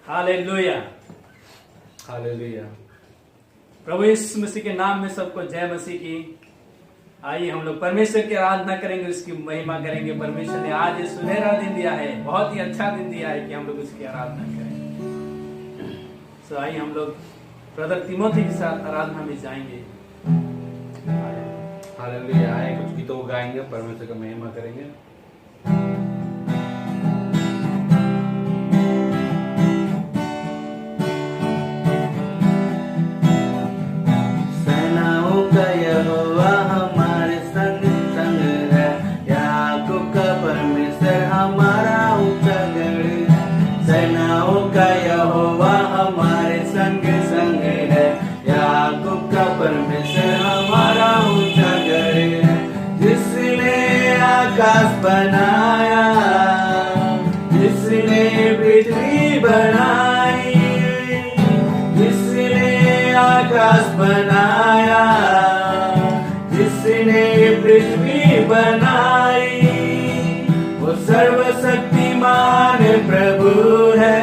Hallelujah, hallelujah. प्रभु यीशु मसीह के नाम में सबको जय मसीह की। आइए हम लोग परमेश्वर की आराधना करेंगे, उसकी महिमा करेंगे। परमेश्वर ने आज ये सुनहरा दिन दिया है, बहुत ही अच्छा दिन दिया है कि हम लोग उसकी आराधना करें। तो आइए हम लोग ब्रदर तिमोथी के साथ आराधना में जाएंगे। हालेलुया। आए कुछ गीतों को गाएंगे, परमेश्वर का महिमा करेंगे। सेनाओं का यहोवा हमारे संग संग है, याकूब का परमेश्वर हमारा ऊंचा गढ़ है। सेनाओं का यहोवा हमारे संग संग है, याकूब का परमेश्वर हमारा ऊंचा गढ़ है। जिसने आकाश बनाया, जिसने पृथ्वी बनाई, जिसने आकाश बनाया, जिसने पृथ्वी बनाई, वो सर्वशक्तिमान प्रभु है।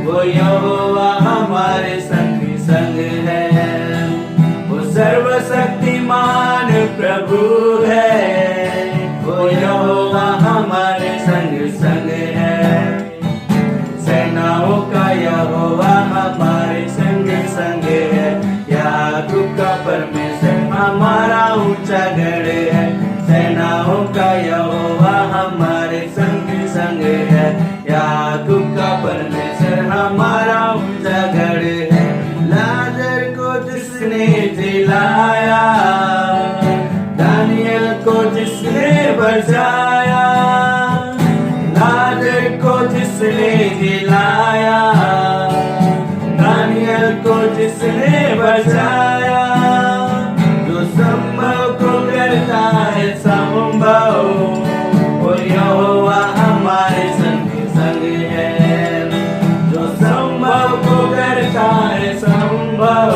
वो यहोवा हमारे संग संग है, वो सर्वशक्तिमान प्रभु है। वो यहोवा हमारे संग संग है। सेनाओं का यहोवा हमारे संग संग है, याकूब का परमेश्वर हमारा ऊंचा गढ़ है। सेनाओं का यहोवा हमारे संग संग है, याकूब का परमेश्वर हमारा ऊंचा गढ़ है। लाजर को जिसने जिलाया, दानियल को जिसने बचाया, लाजर को जिसने जिलाया, दानियल को जिसने बचाया, जो संभव को करता है संभव, वो यहोवा हमारे संग संग है। जो संभव को करता है संभव,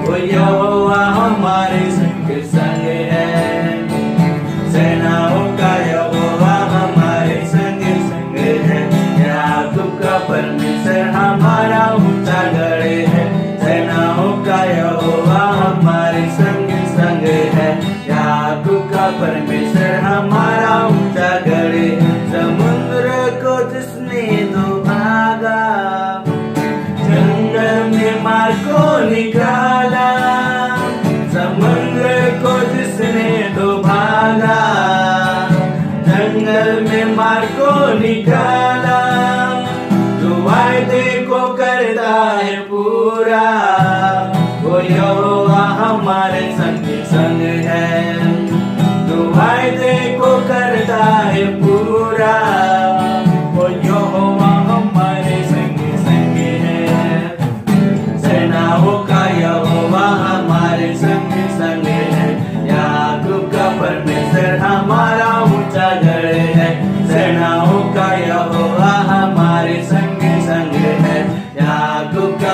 वो यहोवा हमारे संग संग है। सेनाओं का यहोवा हमारे संग संग है, याकूब का परमेश्वर हमारा ऊंचा गढ़ है। सेनाओं का यहोवा हमारे संग संग है, याकूब का परमेश्वर हमारा ऊंचा गढ़ है। समुद्र को जिसने दो भागा, जंगल में मार को निकाला, समुद्र को जिसने दो भागा, जंगल में मार को निकाला, जो वायदे को करता है पूरा, वो यहोवा हमारे संग संग है। जो वायदे को करता है पूरा, वो यहोवा हमारे संग संग है। सेनाओं का यहोवा हमारे संग संग है, याकूब का परमेश्वर हमारा ऊंचा गढ़ है। सेनाओं का यहोवा हमारे संग संग है, याकूब का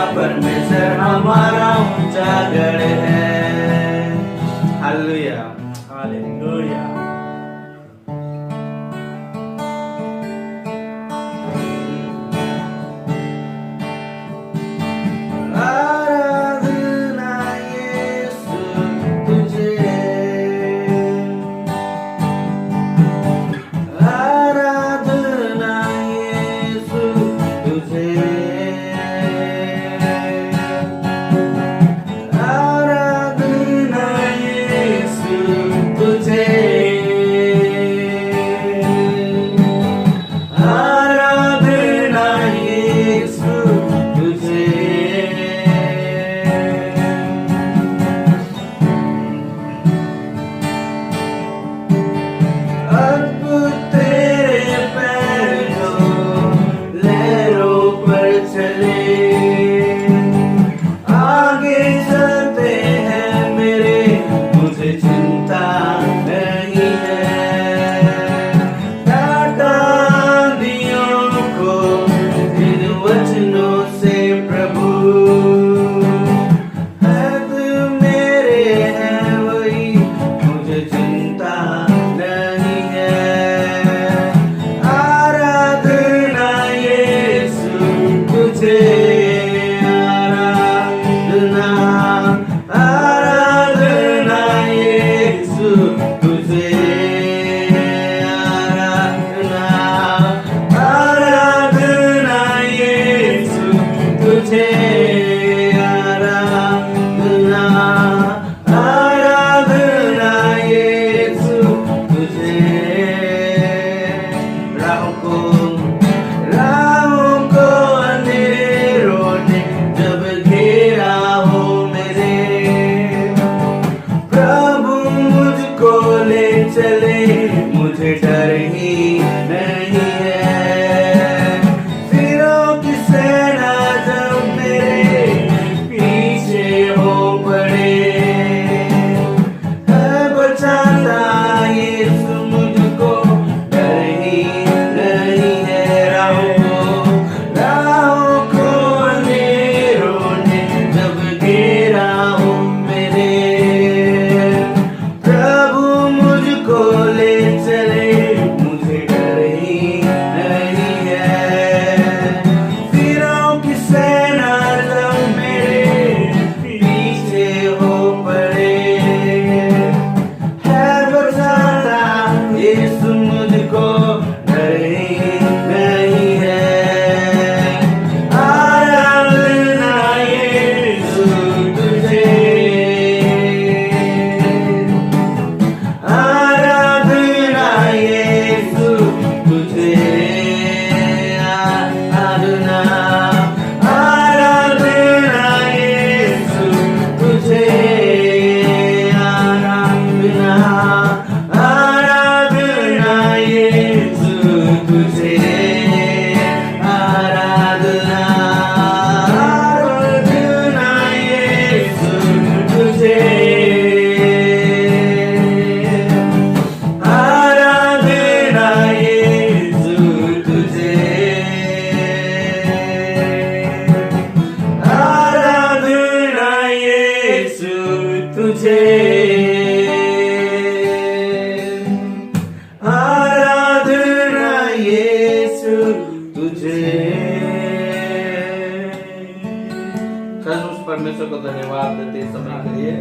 परमेश्वर को धन्यवाद देते इस समय के लिए।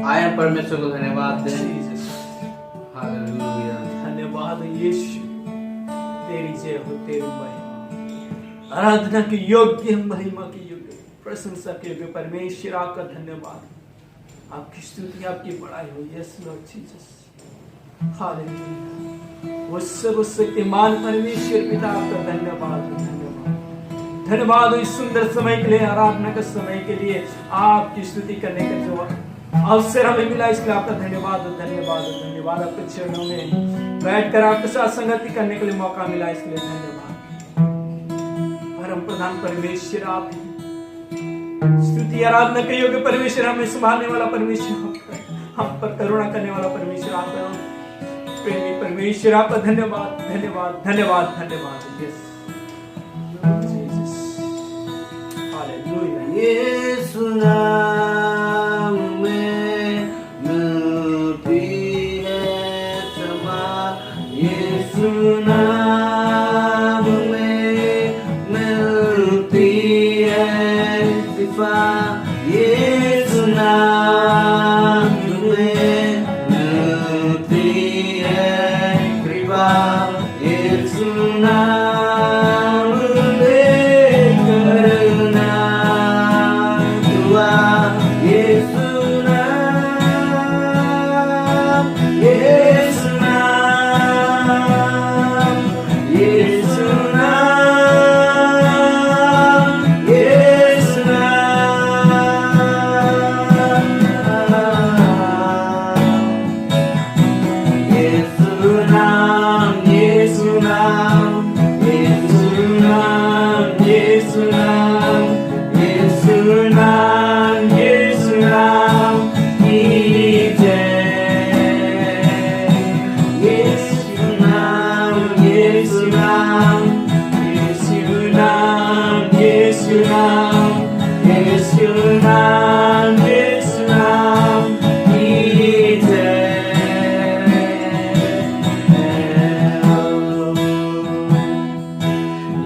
आए हम परमेश्वर को धन्यवाद दें। हालेलुया। धन्यवाद यीशु, तेरी जय हो, तेरी महिमा, आराधना के योग्य, महिमा के योग्य, प्रशंसा के योग्य परमेश्वर, आपका धन्यवाद, आपकी स्तुति, आपकी बड़ाई हो। Yes Lord Jesus, hallelujah. वो सर्वशक्तिमान परमेश्वर पिता, आपका धन्यवाद, धन्यवाद, धन्यवाद इस सुंदर समय के लिए, आराधना के समय के लिए, आपकी स्तुति करने का जो अवसर हमें मिला, इसलिए आपका धन्यवाद, धन्यवाद, धन्यवाद। आपके चरणों में बैठकर आपके साथ संगति करने के लिए मौका मिला, इसलिए धन्यवाद। परम प्रधान परमेश्वर आप ही, स्तुति आराधना के योग्य परमेश्वर, हमें संभालने वाला परमेश्वर, हम पर करुणा करने वाला परमेश्वर, आपका प्रेमी परमेश्वर, आपका धन्यवाद, धन्यवाद, धन्यवाद, धन्यवाद। Yes Jesus, hallelujah. यीशु नाम में मिलती है क्षमा, यीशु नाम में मिलती है शिफा, यीशु नाम में मिलती है कृपा, यीशु नाम में करुणा, दुआ, यीशु नाम, यीशु नाम, यीशु नाम, यीशु नाम, यीशु नाम, यीशु नाम, यीशु नाम, यीशु नाम, यीशु नाम की जय, यीशु नाम, यीशु नाम, यीशु नाम, यीशु नाम, यीशु नाम, यीशु नाम की जय।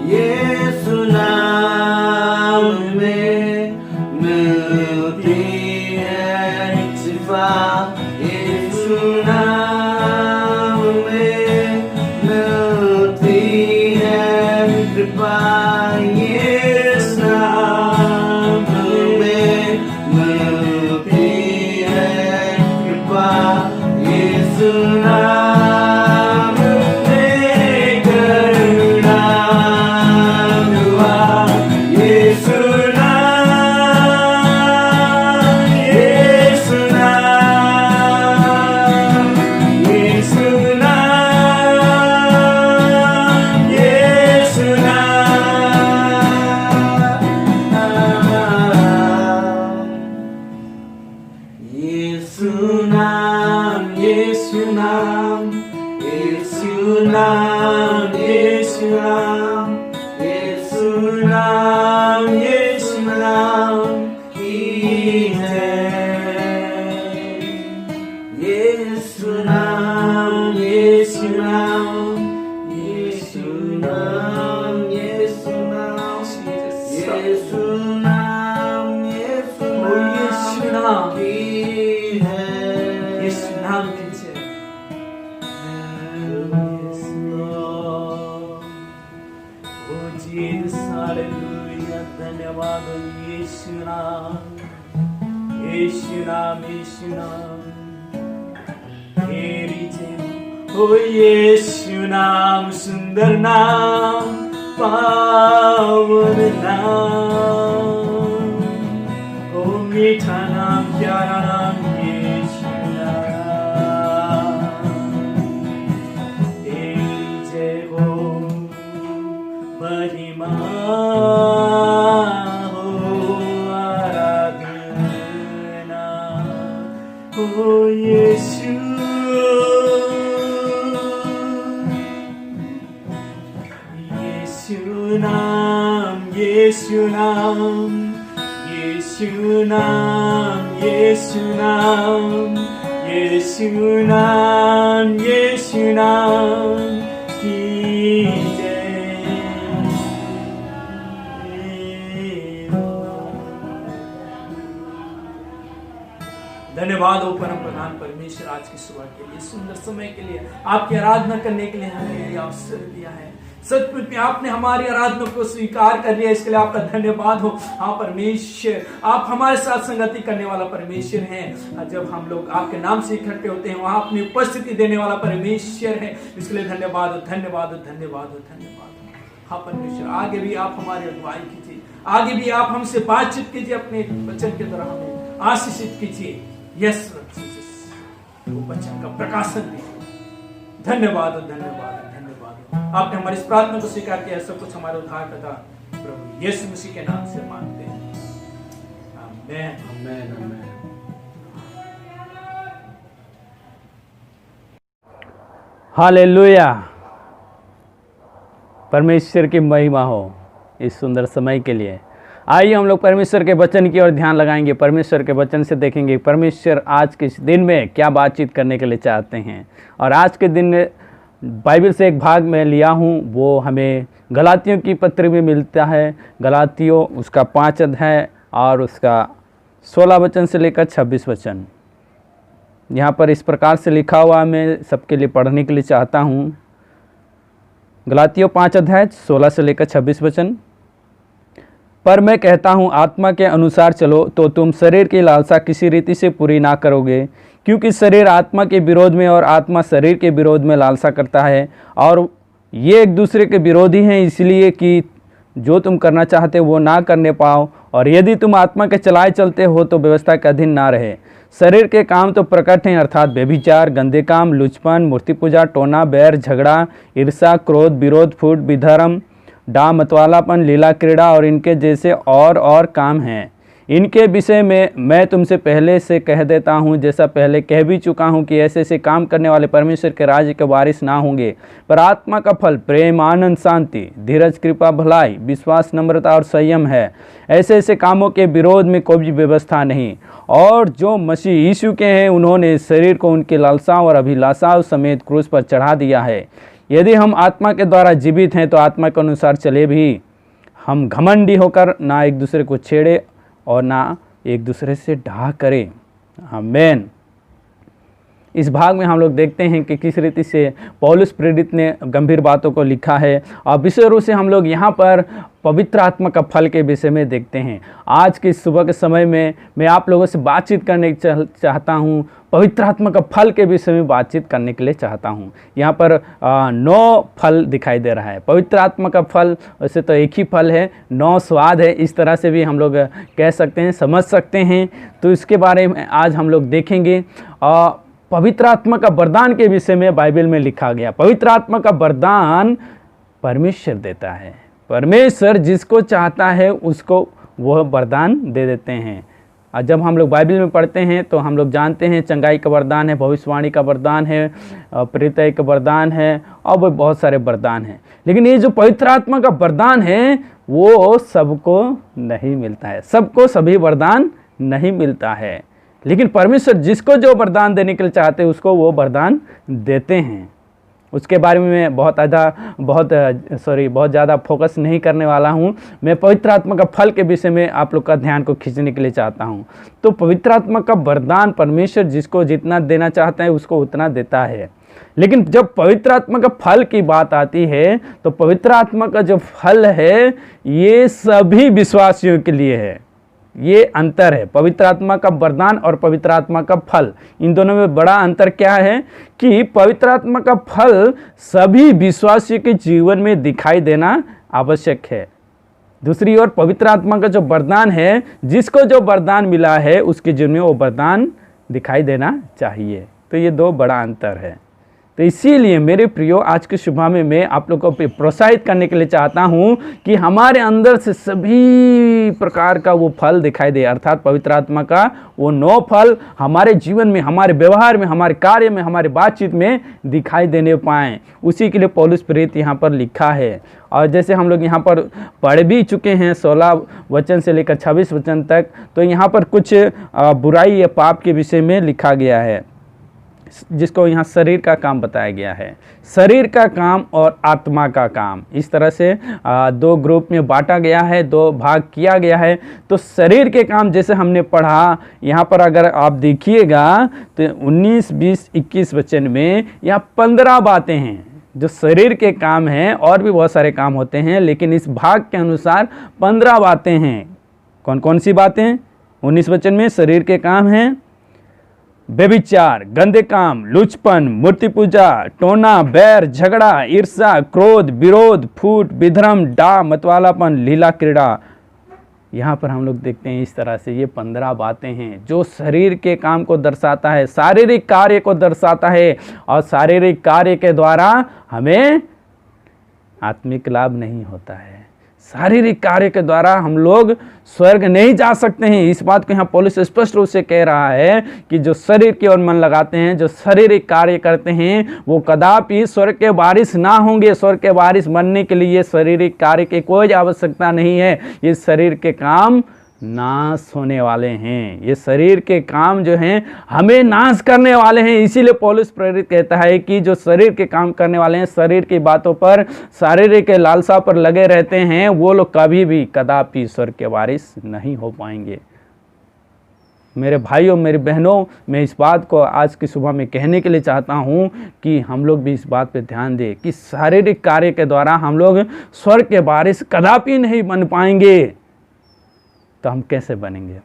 यीशु नाम में मिलती है शिफा, यीशु नाम में मिलती है कृपा, यीशु नाम में मिलती है कृपा, यीशु नाम में करुणा, दुआ, यीशु नाम, यीशु नाम, यीशु नाम, यीशु नाम, यीशु नाम, यीशु नाम, यीशु नाम, यीशु नाम, यीशु नाम की जय, यीशु नाम, यीशु नाम, यीशु नाम, यीशु नाम, यीशु नाम, यीशु नाम की यीशु नाम की जय। Yes, Lord. Oh Jesus, hallelujah. धन्यवाद यीशु नाम, यीशु नाम, यीशु नाम, तेरी जय। ओ यीशु नाम, सुंदर नाम, पावन नाम, ओ मीठा नाम, प्यारा नाम, यीशु नाम, तेरी जय हो, महिमा हो, आराधना हो यीशु, यीशु नाम, यीशु नाम, यीशु नाम, यीशु नाम, यीशु नाम, यीशु नाम की जय। धन्यवाद हो परम प्रधान परमेश्वर, आज की सुबह के लिए, सुंदर समय के लिए, आपकी आराधना करने के लिए हमें ये अवसर दिया है। सचमुच में आपने हमारी आराधना को स्वीकार कर लिया, इसके लिए आपका धन्यवाद हो। हाँ परमेश्वर, आप हमारे साथ संगति करने वाला परमेश्वर हैं। जब हम लोग आपके नाम से इकट्ठे होते हैं, वहां अपनी उपस्थिति देने वाला परमेश्वर है। इसके लिए धन्यवाद हो, धन्यवाद हो, धन्यवाद हो, धन्यवाद हो। हाँ परमेश्वर, आगे भी आप हमारी अगुवाई कीजिए, आगे भी आप हमसे बातचीत कीजिए, अपने वचन के द्वारा हमें आशीषित कीजिए। यस, वो वचन का प्रकाशन दीजिए। धन्यवाद हो, धन्यवाद हो, धन्यवाद हो। आपने हमारी इस प्रार्थना को स्वीकार किया, सब कुछ हमारे उद्धारकर्ता प्रभु यीशु मसीह के नाम से मांगते हैं, आमीन, आमीन, आमीन। हालेलुया, परमेश्वर की महिमा हो इस सुंदर समय के लिए। आइए हम लोग परमेश्वर के वचन की ओर ध्यान लगाएंगे, परमेश्वर के वचन से देखेंगे परमेश्वर आज के इस दिन में क्या बातचीत करने के लिए चाहते हैं। और आज के दिन बाइबल से एक भाग में लिया हूँ, वो हमें गलातियों की पत्र में मिलता है। गलातियों उसका 5 अध्याय और उसका 16 वचन से लेकर 26 वचन। यहाँ पर इस प्रकार से लिखा हुआ, मैं सबके लिए पढ़ने के लिए चाहता हूँ। गलातियों 5 अध्याय 16 से लेकर 26 वचन। पर मैं कहता हूँ, आत्मा के अनुसार चलो तो तुम शरीर की लालसा किसी रीति से पूरी ना करोगे, क्योंकि शरीर आत्मा के विरोध में और आत्मा शरीर के विरोध में लालसा करता है, और ये एक दूसरे के विरोधी हैं, इसलिए कि जो तुम करना चाहते वो ना करने पाओ। और यदि तुम आत्मा के चलाए चलते हो तो व्यवस्था के अधीन ना रहे। शरीर के काम तो प्रकट हैं, अर्थात व्यभिचार, गंदे काम, लुचपन, मूर्ति पूजा, टोना, बैर, झगड़ा, ईर्षा, क्रोध, विरोध, फूट, विधर्म, डा, मतवालापन, लीला क्रीड़ा और इनके जैसे और काम हैं। इनके विषय में मैं तुमसे पहले से कह देता हूँ, जैसा पहले कह भी चुका हूँ, कि ऐसे काम करने वाले परमेश्वर के राज्य के वारिस ना होंगे। पर आत्मा का फल प्रेम, आनंद, शांति, धीरज, कृपा, भलाई, विश्वास, नम्रता और संयम है। ऐसे कामों के विरोध में कोई व्यवस्था नहीं। और जो मसीह यीशु के हैं, उन्होंने शरीर को उनकी लालसाओं और अभिलाषाओं समेत क्रूस पर चढ़ा दिया है। यदि हम आत्मा के द्वारा जीवित हैं तो आत्मा के अनुसार चले भी। हम घमंडी होकर ना एक दूसरे को छेड़े और ना एक दूसरे से ढा करें। आमीन। इस भाग में हम लोग देखते हैं कि किस रीति से पौलुस प्रेरित ने गंभीर बातों को लिखा है, और विशेष रूप से हम लोग यहाँ पर पवित्र आत्मा का फल के विषय में देखते हैं। आज की सुबह के समय में मैं आप लोगों से बातचीत करने चाहता हूँ, पवित्र आत्मा का फल के विषय में बातचीत करने के लिए चाहता हूँ। यहाँ पर 9 फल दिखाई दे रहा है। पवित्र आत्मा का फल वैसे तो एक ही फल है, 9 स्वाद है, इस तरह से भी हम लोग कह सकते हैं, समझ सकते हैं। तो इसके बारे में आज हम लोग देखेंगे। पवित्र आत्मा का वरदान के विषय में बाइबल में लिखा गया। पवित्र आत्मा का वरदान परमेश्वर देता है। परमेश्वर जिसको चाहता है उसको वह वरदान दे देते हैं। और जब हम लोग बाइबल में पढ़ते हैं तो हम लोग जानते हैं चंगाई का वरदान है, भविष्यवाणी का वरदान है, प्रेरित का वरदान है, और वो बहुत सारे वरदान हैं। लेकिन ये जो पवित्र आत्मा का वरदान है वो सबको नहीं मिलता है, सबको सभी वरदान नहीं मिलता है। लेकिन परमेश्वर जिसको जो वरदान देने के लिए चाहते हैं उसको वो वरदान देते हैं। उसके बारे में मैं बहुत ज़्यादा फोकस नहीं करने वाला हूँ। मैं पवित्र आत्मा का फल के विषय में आप लोग का ध्यान को खींचने के लिए चाहता हूँ। तो पवित्र आत्मा का वरदान परमेश्वर जिसको जितना देना चाहता है उसको उतना देता है। लेकिन जब पवित्र आत्मा का फल की बात आती है तो पवित्र आत्मा का जो फल है ये सभी विश्वासियों के लिए है। ये अंतर है, पवित्र आत्मा का वरदान और पवित्र आत्मा का फल, इन दोनों में बड़ा अंतर क्या है कि पवित्र आत्मा का फल सभी विश्वासियों के जीवन में दिखाई देना आवश्यक है। दूसरी ओर पवित्र आत्मा का जो वरदान है, जिसको जो वरदान मिला है उसके जीवन में वो वरदान दिखाई देना चाहिए। तो ये 2 बड़ा अंतर है। तो इसीलिए मेरे प्रियो, आज की सुबह में मैं आप लोगों को प्रोत्साहित करने के लिए चाहता हूँ कि हमारे अंदर से सभी प्रकार का वो फल दिखाई दे, अर्थात पवित्र आत्मा का वो 9 फल हमारे जीवन में, हमारे व्यवहार में, हमारे कार्य में, हमारे बातचीत में दिखाई देने पाएँ। उसी के लिए पौलुस प्रेरित यहाँ पर लिखा है। और जैसे हम लोग यहाँ पर पढ़ भी चुके हैं 16 वचन से लेकर 26 वचन तक, तो यहाँ पर कुछ बुराई या पाप के विषय में लिखा गया है। जिसको यहाँ शरीर का काम बताया गया है। शरीर का काम और आत्मा का काम, इस तरह से दो ग्रुप में बांटा गया है, दो भाग किया गया है। तो शरीर के काम जैसे हमने पढ़ा, यहाँ पर अगर आप देखिएगा तो 19, 20, 21 वचन में यहाँ 15 बातें हैं जो शरीर के काम हैं। और भी बहुत सारे काम होते हैं, लेकिन इस भाग के अनुसार 15 बातें हैं। कौन कौन सी बातें? 19 वचन में शरीर के काम हैं व्यभिचार, गंदे काम, लुचपन, मूर्ति पूजा, टोना, बैर, झगड़ा, ईर्ष्या, क्रोध, विरोध, फूट, विधर्म, डाह, मतवालापन, लीला क्रीड़ा। यहाँ पर हम लोग देखते हैं इस तरह से ये 15 बातें हैं जो शरीर के काम को दर्शाता है, शारीरिक कार्य को दर्शाता है। और शारीरिक कार्य के द्वारा हमें आत्मिक लाभ नहीं होता है। शारीरिक कार्य के द्वारा हम लोग स्वर्ग नहीं जा सकते हैं। इस बात को यहाँ पौलुस स्पष्ट रूप से कह रहा है कि जो शरीर की ओर मन लगाते हैं, जो शारीरिक कार्य करते हैं, वो कदापि स्वर्ग के वारिस ना होंगे। स्वर्ग के वारिस बनने के लिए शारीरिक कार्य की कोई आवश्यकता नहीं है। ये शरीर के काम नाश होने वाले हैं। ये शरीर के काम जो हैं हमें नाश करने वाले हैं। इसीलिए पौलुस प्रेरित कहता है कि जो शरीर के काम करने वाले हैं, शरीर की बातों पर, शारीरिक के लालसा पर लगे रहते हैं, वो लोग कभी भी कदापि स्वर्ग के वारिस नहीं हो पाएंगे। मेरे भाइयों, मेरी बहनों, मैं इस बात को आज की सुबह में कहने के लिए चाहता हूँ कि हम लोग भी इस बात पे ध्यान दें कि शारीरिक कार्य के द्वारा हम लोग स्वर्ग के वारिस कदापि नहीं बन पाएंगे। तो हम कैसे बनेंगे?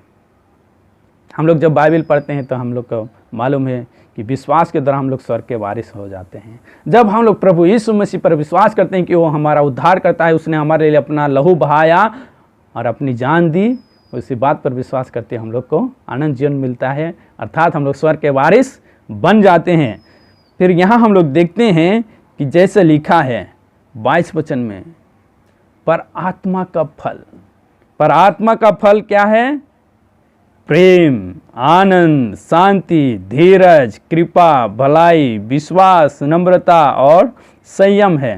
हम लोग जब बाइबल पढ़ते हैं तो हम लोग को मालूम है कि विश्वास के द्वारा हम लोग स्वर्ग के वारिस हो जाते हैं। जब हम लोग प्रभु यीशु मसीह पर विश्वास करते हैं कि वो हमारा उद्धार करता है, उसने हमारे लिए अपना लहू बहाया और अपनी जान दी, उसी बात पर विश्वास करते हम लोग को अनंत जीवन मिलता है, अर्थात हम लोग स्वर्ग के वारिस बन जाते हैं। फिर यहाँ हम लोग देखते हैं कि जैसे लिखा है 22 वचन में, पर आत्मा का फल। पर आत्मा का फल क्या है? प्रेम, आनंद, शांति, धीरज, कृपा, भलाई, विश्वास, नम्रता और संयम है।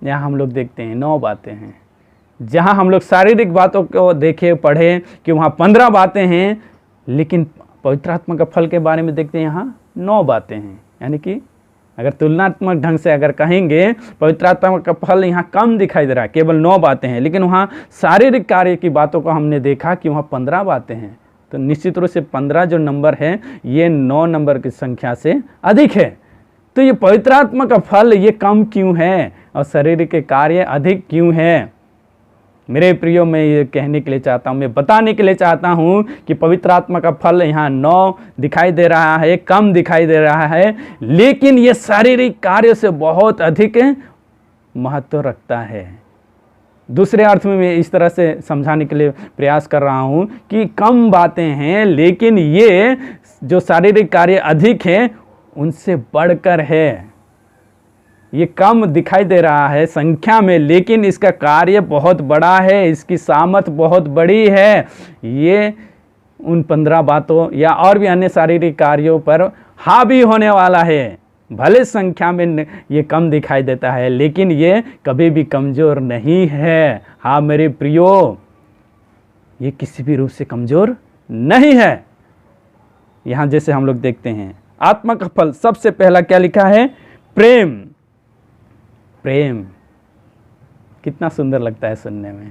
यहाँ हम लोग देखते हैं 9 बातें हैं। जहाँ हम लोग शारीरिक बातों को देखे पढ़े कि वहाँ 15 बातें हैं, लेकिन पवित्र आत्मा का फल के बारे में देखते हैं यहाँ 9 बातें हैं। यानी कि अगर तुलनात्मक ढंग से अगर कहेंगे, पवित्र आत्मा का फल यहाँ कम दिखाई दे रहा है, केवल 9 बातें हैं। लेकिन वहाँ शारीरिक कार्य की बातों को हमने देखा कि वहाँ 15 बातें हैं। तो निश्चित रूप से 15 जो नंबर है, ये 9 नंबर की संख्या से अधिक है। तो ये पवित्र आत्मा का फल ये कम क्यों है और शारीरिक के कार्य अधिक क्यों है? मेरे प्रियो, मैं ये कहने के लिए चाहता हूँ, मैं बताने के लिए चाहता हूँ कि पवित्र आत्मा का फल यहाँ 9 दिखाई दे रहा है, कम दिखाई दे रहा है, लेकिन ये शारीरिक कार्य से बहुत अधिक महत्व रखता है। दूसरे अर्थ में मैं इस तरह से समझाने के लिए प्रयास कर रहा हूँ कि कम बातें हैं, लेकिन ये जो शारीरिक कार्य अधिक है उनसे बढ़कर है। ये कम दिखाई दे रहा है संख्या में, लेकिन इसका कार्य बहुत बड़ा है, इसकी सामर्थ बहुत बड़ी है। ये उन 15 बातों या और भी अन्य शारीरिक कार्यों पर हावी होने वाला है। भले संख्या में ये कम दिखाई देता है, लेकिन ये कभी भी कमज़ोर नहीं है। हाँ मेरे प्रियो, ये किसी भी रूप से कमज़ोर नहीं है। यहाँ जैसे हम लोग देखते हैं आत्मा का फल, सबसे पहला क्या लिखा है? प्रेम। प्रेम कितना सुंदर लगता है सुनने में।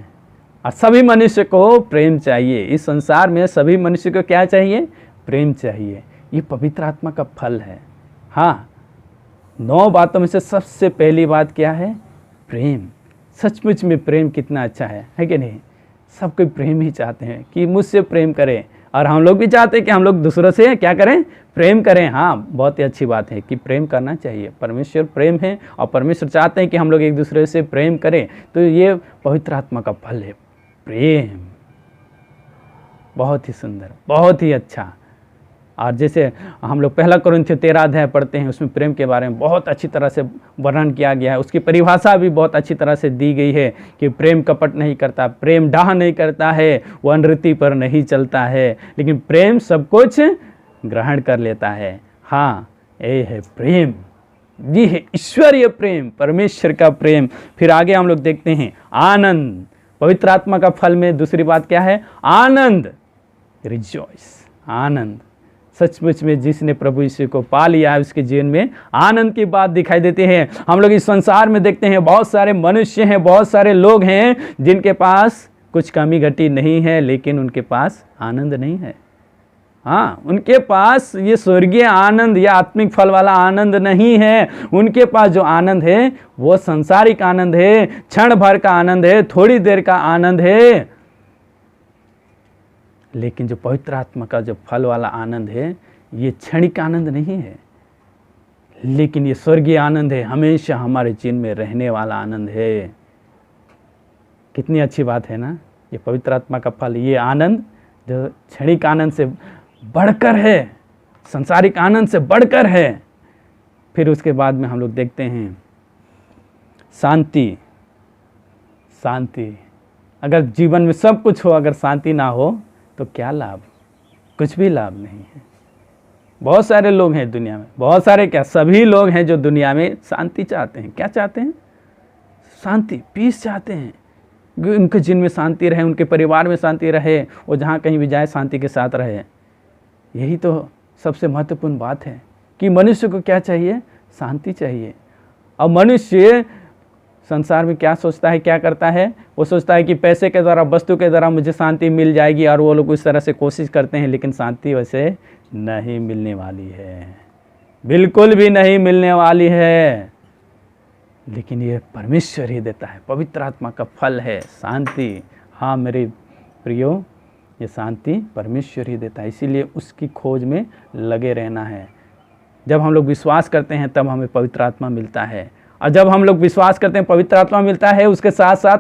और सभी मनुष्य को प्रेम चाहिए। इस संसार में सभी मनुष्य को क्या चाहिए? प्रेम चाहिए। ये पवित्र आत्मा का फल है। हाँ, 9 बातों में से सबसे पहली बात क्या है? प्रेम। सचमुच में प्रेम कितना अच्छा है कि नहीं? सब कोई प्रेम ही चाहते हैं कि मुझसे प्रेम करें, और हम लोग भी चाहते हैं कि हम लोग दूसरों से क्या करें? प्रेम करें। हाँ, बहुत ही अच्छी बात है कि प्रेम करना चाहिए। परमेश्वर प्रेम है और परमेश्वर चाहते हैं कि हम लोग एक दूसरे से प्रेम करें। तो ये पवित्र आत्मा का फल है, प्रेम। बहुत ही सुंदर, बहुत ही अच्छा। और जैसे हम लोग 1 कोरिन्थियों 13 अध्याय पढ़ते हैं, उसमें प्रेम के बारे में बहुत अच्छी तरह से वर्णन किया गया है। उसकी परिभाषा भी बहुत अच्छी तरह से दी गई है कि प्रेम कपट नहीं करता, प्रेम डाह नहीं करता है, वो अनृति पर नहीं चलता है, लेकिन प्रेम सब कुछ ग्रहण कर लेता है। हाँ, ये है प्रेम। ये है ईश्वरीय प्रेम, परमेश्वर का प्रेम। फिर आगे हम लोग देखते हैं आनंद। पवित्र आत्मा का फल में दूसरी बात क्या है? आनंद, रिजॉइस, आनंद। सचमुच में जिसने प्रभु यीशु को पा लिया है उसके जीवन में आनंद की बात दिखाई देती है। हम लोग इस संसार में देखते हैं बहुत सारे मनुष्य हैं, बहुत सारे लोग हैं जिनके पास कुछ कमी घटी नहीं है, लेकिन उनके पास आनंद नहीं है। हाँ, उनके पास ये स्वर्गीय आनंद या आत्मिक फल वाला आनंद नहीं है। उनके पास जो आनंद है वो सांसारिक आनंद है, क्षण भर का आनंद है, थोड़ी देर का आनंद है। लेकिन जो पवित्र आत्मा का जो फल वाला आनंद है ये क्षणिक आनंद नहीं है, लेकिन ये स्वर्गीय आनंद है, हमेशा हमारे जीवन में रहने वाला आनंद है। कितनी अच्छी बात है ना। ये पवित्र आत्मा का फल, ये आनंद जो क्षणिक आनंद से बढ़कर है, संसारिक आनंद से बढ़कर है। फिर उसके बाद में हम लोग देखते हैं शांति। शांति, अगर जीवन में सब कुछ हो, अगर शांति ना हो तो क्या लाभ? कुछ भी लाभ नहीं है। बहुत सारे लोग हैं दुनिया में, बहुत सारे क्या, सभी लोग हैं जो दुनिया में शांति चाहते हैं। क्या चाहते हैं? शांति, पीस चाहते हैं। उनके जीवन में शांति रहे, उनके परिवार में शांति रहे, वो जहाँ कहीं भी जाए शांति के साथ रहे। यही तो सबसे महत्वपूर्ण बात है कि मनुष्य को क्या चाहिए? शांति चाहिए। और मनुष्य संसार में क्या सोचता है, क्या करता है? वो सोचता है कि पैसे के द्वारा, वस्तु के द्वारा मुझे शांति मिल जाएगी, और वो लोग उस तरह से कोशिश करते हैं, लेकिन शांति वैसे नहीं मिलने वाली है, बिल्कुल भी नहीं मिलने वाली है। लेकिन ये परमेश्वर ही देता है, पवित्र आत्मा का फल है शांति। हाँ मेरे प्रियो, ये शांति परमेश्वर ही देता है, इसीलिए उसकी खोज में लगे रहना है। जब हम लोग विश्वास करते हैं तब हमें पवित्र आत्मा मिलता है, और जब हम लोग विश्वास करते हैं पवित्र आत्मा मिलता है, उसके साथ साथ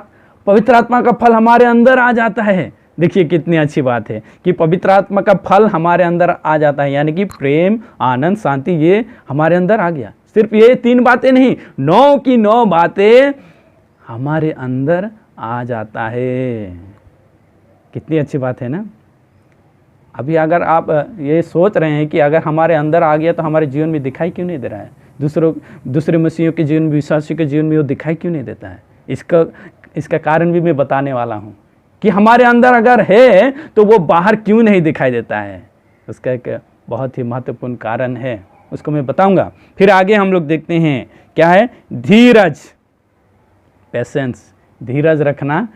पवित्र आत्मा का फल हमारे अंदर आ जाता है। देखिए कितनी अच्छी बात है कि पवित्र आत्मा का फल हमारे अंदर आ जाता है, यानी कि प्रेम, आनंद, शांति, ये हमारे अंदर आ गया। सिर्फ ये 3 बातें नहीं, 9 की 9 बातें हमारे अंदर आ जाता है। कितनी अच्छी बात है ना। अभी अगर आप ये सोच रहे हैं कि अगर हमारे अंदर आ गया तो हमारे जीवन में दिखाई क्यों नहीं दे रहा है, दूसरे मसीहियों के जीवन में, विश्वासियों के जीवन में वो दिखाई क्यों नहीं देता है? इसका कारण भी मैं बताने वाला हूँ कि हमारे अंदर अगर है तो वो बाहर क्यों नहीं दिखाई देता है। उसका एक बहुत ही महत्वपूर्ण कारण है, उसको मैं बताऊंगा। फिर आगे हम लोग देखते हैं क्या है? धीरज, पेशेंस। धीरज रखना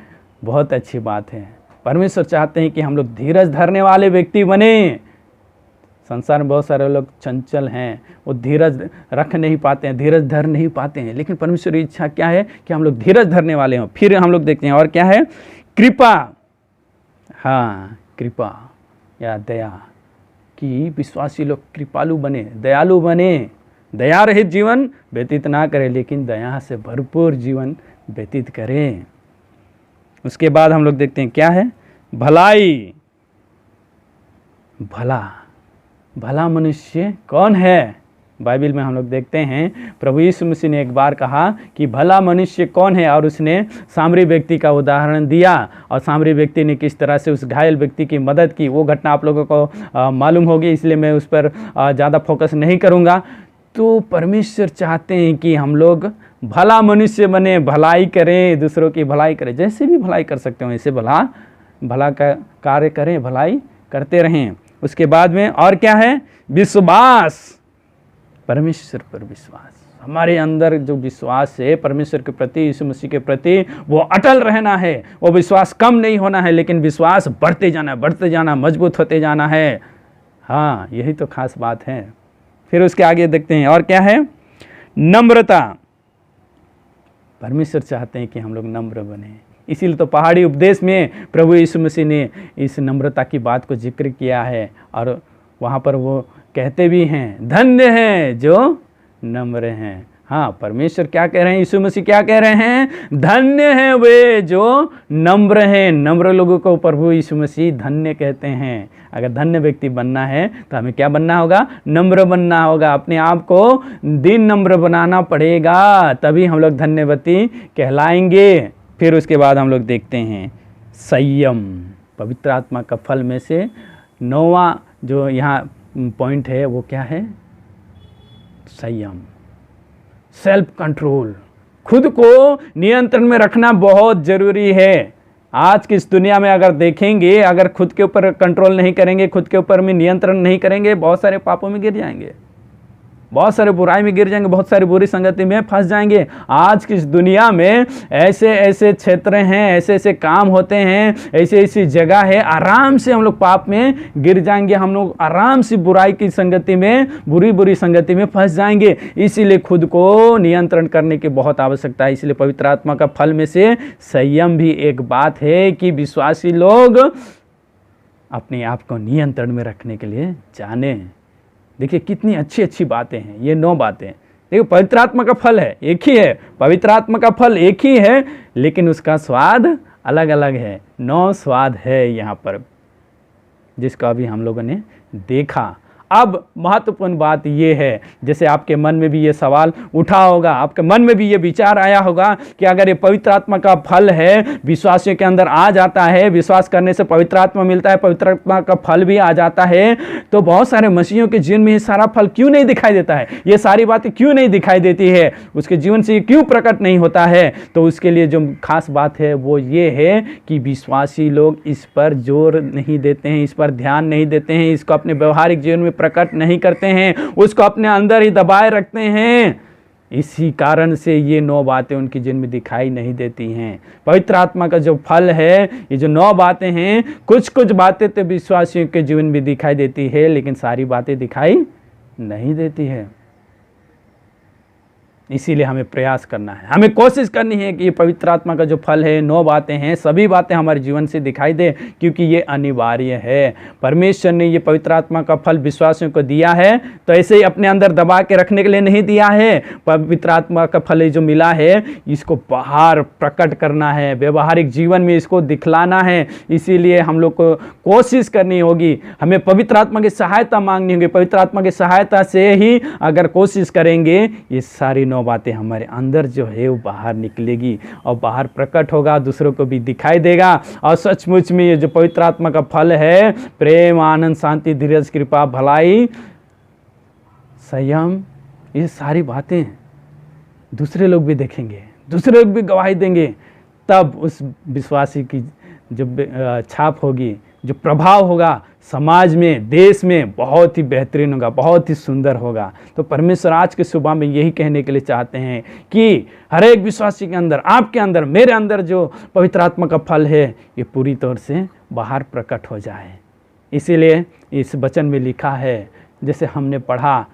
बहुत अच्छी बात है। परमेश्वर चाहते हैं कि हम लोग धीरज धरने वाले व्यक्ति बने। संसार में बहुत सारे लोग चंचल हैं, वो धीरज रख नहीं पाते हैं, धीरज धर नहीं पाते हैं, लेकिन परमेश्वर की इच्छा क्या है कि हम लोग धीरज धरने वाले हों। फिर हम लोग देखते हैं और क्या है? कृपा। हाँ, कृपा या दया, कि विश्वासी लोग कृपालु बने, दयालु बने, दया रहित जीवन व्यतीत ना करें, लेकिन दया से भरपूर जीवन व्यतीत करें। उसके बाद हम लोग देखते हैं क्या है? भलाई। भला मनुष्य कौन है? बाइबल में हम लोग देखते हैं प्रभु यीशु मसीह ने एक बार कहा कि भला मनुष्य कौन है, और उसने सामरी व्यक्ति का उदाहरण दिया, और सामरी व्यक्ति ने किस तरह से उस घायल व्यक्ति की मदद की, वो घटना आप लोगों को मालूम होगी, इसलिए मैं उस पर ज़्यादा फोकस नहीं करूँगा। तो परमेश्वर चाहते हैं कि हम लोग भला मनुष्य बने, भलाई करें, दूसरों की भलाई करें, जैसे भी भलाई कर सकते हो ऐसे भला का कार्य करें, भलाई करते रहें। उसके बाद में और क्या है? विश्वास। परमेश्वर पर विश्वास, हमारे अंदर जो विश्वास है परमेश्वर के प्रति, यीशु मसीह के प्रति, वो अटल रहना है। वो विश्वास कम नहीं होना है, लेकिन विश्वास बढ़ते जाना, मजबूत होते जाना है। हाँ, यही तो खास बात है। फिर उसके आगे देखते हैं और क्या है? नम्रता। परमेश्वर चाहते हैं कि हम लोग नम्र बने, इसीलिए तो पहाड़ी उपदेश में प्रभु यीशु मसीह ने इस नम्रता की बात को जिक्र किया है, और वहाँ पर वो कहते भी हैं, धन्य हैं जो नम्र हैं। हाँ, परमेश्वर क्या कह रहे हैं, यीशु मसीह क्या कह रहे हैं? धन्य हैं वे जो नम्र हैं। नम्र लोगों को प्रभु यीशु मसीह धन्य कहते हैं। अगर धन्य व्यक्ति बनना है तो हमें क्या बनना होगा? नम्र बनना होगा। अपने आप को दिन नम्र बनाना पड़ेगा, तभी हम लोग धन्यवती कहलाएंगे। फिर उसके बाद हम लोग देखते हैं संयम। पवित्र आत्मा का फल में से 9वां जो यहाँ पॉइंट है वो क्या है? संयम, सेल्फ कंट्रोल। खुद को नियंत्रण में रखना बहुत जरूरी है। आज की इस दुनिया में अगर देखेंगे, अगर खुद के ऊपर कंट्रोल नहीं करेंगे, खुद के ऊपर में नियंत्रण नहीं करेंगे, बहुत सारे पापों में गिर जाएंगे, बहुत सारे बुराई में गिर जाएंगे, बहुत सारी बुरी संगति में फंस जाएंगे। आज की इस दुनिया में ऐसे ऐसे क्षेत्र हैं, ऐसे ऐसे काम होते हैं, ऐसी ऐसी जगह है, आराम से हम लोग पाप में गिर जाएंगे, हम लोग आराम से बुराई की संगति में, बुरी संगति में फंस जाएंगे। इसीलिए खुद को नियंत्रण करने की बहुत आवश्यकता है। इसलिए पवित्र आत्मा का फल में से संयम भी एक बात है कि विश्वासी लोग अपने आप को नियंत्रण में रखने के लिए जाने। देखिए कितनी अच्छी अच्छी बातें हैं ये 9 बातें। देखिए पवित्र आत्मा का फल है, एक ही है, पवित्र आत्मा का फल एक ही है, लेकिन उसका स्वाद अलग अलग है। 9 स्वाद है यहाँ पर, जिसका अभी हम लोगों ने देखा। अब महत्वपूर्ण बात ये है, जैसे आपके मन में भी ये सवाल उठा होगा, आपके मन में भी ये विचार आया होगा कि अगर ये पवित्र आत्मा का फल है, विश्वासियों के अंदर आ जाता है, विश्वास करने से पवित्र आत्मा मिलता है, पवित्र आत्मा का फल भी आ जाता है, तो बहुत सारे मसीहियों के जीवन में ये सारा फल क्यों नहीं दिखाई देता है, ये सारी बातें क्यों नहीं दिखाई देती है, उसके जीवन से ये क्यों प्रकट नहीं होता है? तो उसके लिए जो खास बात है वो ये है कि विश्वासी लोग इस पर जोर नहीं देते हैं, इस पर ध्यान नहीं देते हैं, इसको अपने व्यवहारिक जीवन में प्रकट नहीं करते हैं, उसको अपने अंदर ही दबाए रखते हैं। इसी कारण से ये 9 बातें उनके जीवन में दिखाई नहीं देती हैं। पवित्र आत्मा का जो फल है, ये जो 9 बातें हैं, कुछ कुछ बातें तो विश्वासियों के जीवन में दिखाई देती है, लेकिन सारी बातें दिखाई नहीं देती है। इसीलिए हमें प्रयास करना है, हमें कोशिश करनी है कि ये पवित्र आत्मा का जो फल है, 9 बातें हैं, सभी बातें हमारे जीवन से दिखाई दे, क्योंकि ये अनिवार्य है। परमेश्वर ने ये पवित्र आत्मा का फल विश्वासियों को दिया है, तो ऐसे ही अपने अंदर दबा के रखने के लिए नहीं दिया है। पवित्र आत्मा का फल जो मिला है, इसको बाहर प्रकट करना है, व्यवहारिक जीवन में इसको दिखलाना है। इसीलिए हम लोग को कोशिश करनी होगी, हमें पवित्र आत्मा की सहायता मांगनी होगी। पवित्र आत्मा की सहायता से ही अगर कोशिश करेंगे, ये सारी 9 बातें हमारे अंदर जो है वो बाहर निकलेगी और बाहर प्रकट होगा, दूसरों को भी दिखाई देगा। और सचमुच में ये जो पवित्र आत्मा का फल है, प्रेम, आनंद, शांति, धीरज, कृपा, भलाई, संयम, ये सारी बातें दूसरे लोग भी देखेंगे, दूसरे लोग भी गवाही देंगे, तब उस विश्वासी की जो छाप होगी, जो प्रभाव होगा समाज में, देश में, बहुत ही बेहतरीन होगा, बहुत ही सुंदर होगा। तो परमेश्वर आज के सुबह में यही कहने के लिए चाहते हैं कि हर एक विश्वासी के अंदर, आपके अंदर, मेरे अंदर जो पवित्र आत्मा का फल है, ये पूरी तौर से बाहर प्रकट हो जाए। इसीलिए इस वचन में लिखा है, जैसे हमने पढ़ा,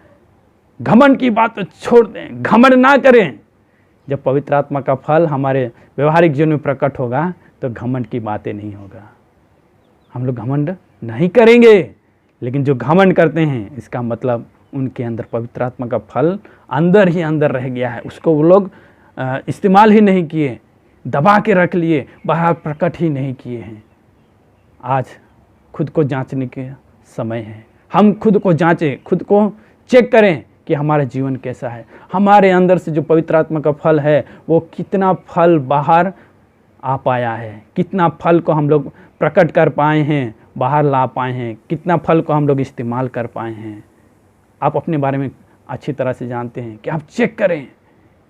घमंड की बात तो छोड़ दें, घमंड ना करें। जब पवित्र आत्मा का फल हमारे व्यवहारिक जीवन में प्रकट होगा, तो घमंड की बातें नहीं होगा, हम लोग घमंड नहीं करेंगे। लेकिन जो घमंड करते हैं, इसका मतलब उनके अंदर पवित्र आत्मा का फल अंदर ही अंदर रह गया है, उसको वो लोग इस्तेमाल ही नहीं किए, दबा के रख लिए, बाहर प्रकट ही नहीं किए हैं। आज खुद को जांचने के समय है, हम खुद को जांचें, खुद को चेक करें कि हमारा जीवन कैसा है, हमारे अंदर से जो पवित्र आत्मा का फल है, वो कितना फल बाहर आ पाया है, कितना फल को हम लोग प्रकट कर पाए हैं, बाहर ला पाए हैं, कितना फल को हम लोग इस्तेमाल कर पाए हैं। आप अपने बारे में अच्छी तरह से जानते हैं कि आप चेक करें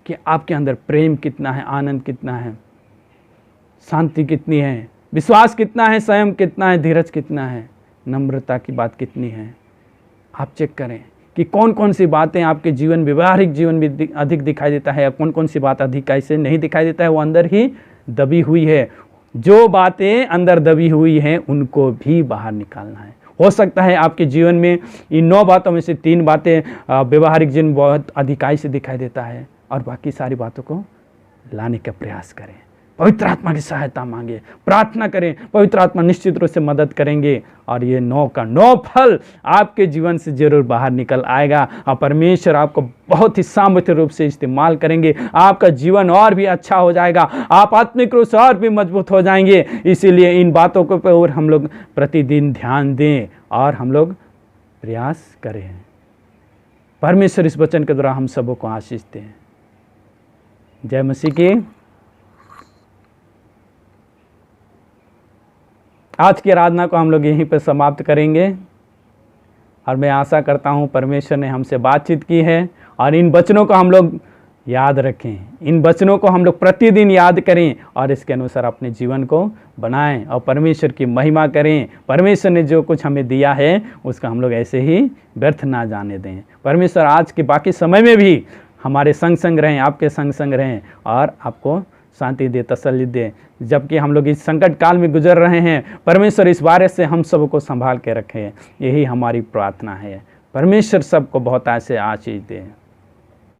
कि आपके अंदर प्रेम कितना है, आनंद कितना है, शांति कितनी है, विश्वास कितना है, संयम कितना है, धीरज कितना है, नम्रता की बात कितनी है। आप चेक करें कि कौन कौन सी बातें आपके जीवन, व्यवहारिक जीवन में अधिक दिखाई देता है, या कौन कौन सी बात अधिक ऐसे नहीं दिखाई देता है, वो अंदर ही दबी हुई है। जो बातें अंदर दबी हुई हैं, उनको भी बाहर निकालना है। हो सकता है आपके जीवन में इन 9 बातों में से 3 बातें व्यवहारिक जीवन बहुत अधिकाई से दिखाई देता है, और बाकी सारी बातों को लाने का प्रयास करें। पवित्र आत्मा की सहायता मांगे, प्रार्थना करें, पवित्र आत्मा निश्चित रूप से मदद करेंगे, और ये 9 का 9 फल आपके जीवन से जरूर बाहर निकल आएगा, और परमेश्वर आपको बहुत ही सामर्थ्य रूप से इस्तेमाल करेंगे। आपका जीवन और भी अच्छा हो जाएगा, आप आत्मिक रूप से और भी मजबूत हो जाएंगे। इसीलिए इन बातों के ऊपर हम लोग प्रतिदिन ध्यान दें और हम लोग प्रयास करें। परमेश्वर इस वचन के द्वारा हम सबों को आशीष दें। जय मसीह की। आज की आराधना को हम लोग यहीं पर समाप्त करेंगे, और मैं आशा करता हूँ परमेश्वर ने हमसे बातचीत की है, और इन वचनों को हम लोग याद रखें, इन वचनों को हम लोग प्रतिदिन याद करें और इसके अनुसार अपने जीवन को बनाएं और परमेश्वर की महिमा करें। परमेश्वर ने जो कुछ हमें दिया है उसका हम लोग ऐसे ही व्यर्थ ना जाने दें। परमेश्वर आज के बाकी समय में भी हमारे संग संग रहें, आपके संग संग रहें और आपको शांति दे, तसल्ली दे। जबकि हम लोग इस संकट काल में गुजर रहे हैं, परमेश्वर इस बारे से हम सबको संभाल के रखें, यही हमारी प्रार्थना है। परमेश्वर सबको बहुत ऐसे आशीष दे।